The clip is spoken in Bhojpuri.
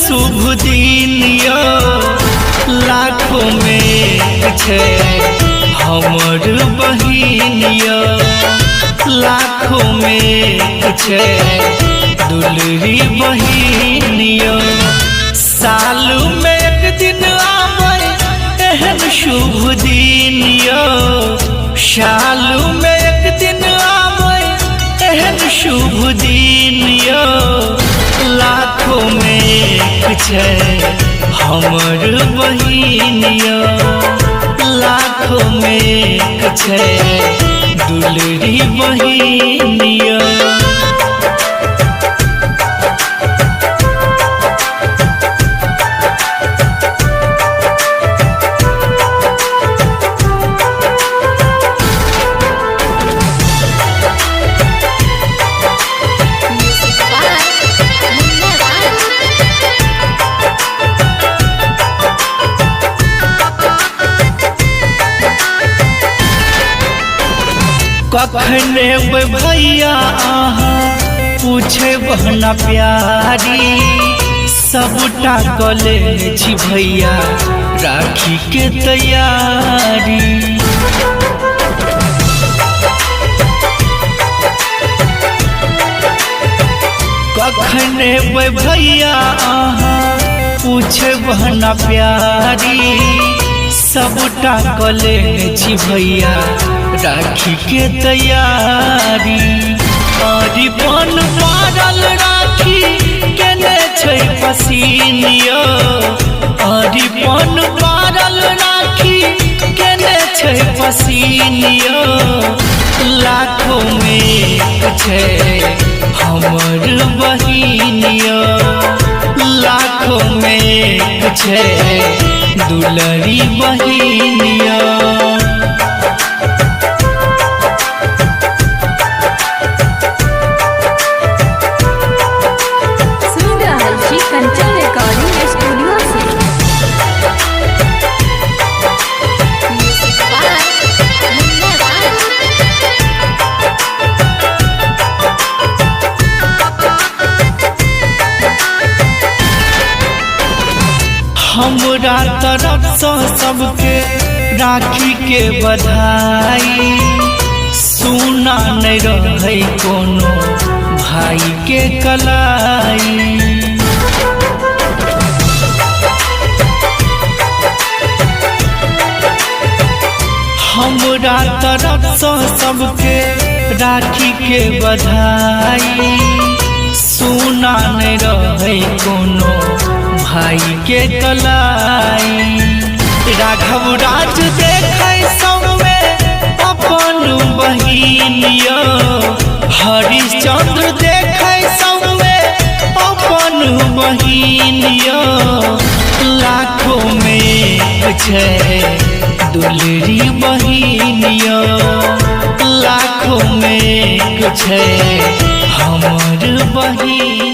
शुभ दिन यो लाखों में छे हमर बहिन यो लाखों में छे दुलरी बहिन यो साल में एक दिन आवे एहन शुभ दिन यो साल में एक दिन आवे एहन शुभ दिन यो लाखों में छे हमर बहिन यो लाखों में छे दुलरी बहिन यो। कखने भैया आहाँ पूछे बहना प्यारी सबटा कले छी भैया राखी के तैयारी कखने भैया आहाँ पूछे बहना प्यारी सबटा कले छी भैया राखी के तैयारी अरिपन पारल राखी केने छै पसीन यो अरिपन पारल राखी केने छै पसीन यो लाखों में छै हमर बहिन यो लाखों में छै दुलरी बहिन यो। हमरा तरफ से सबके राखी के बधाई सुना नहीं रहे कोनो भाई के कलाई हमरा तरफ से सबके राखी के बधाई सुना नहीं रहे कोनो भाई के कलाई राघव राज देखे सबमे अपन बहिन यो हरिश्चंद्र देखे सबमे अपन बहिन यो लाखों में छे दुलरी बहिन यो लाखों में छे हमर बहिन।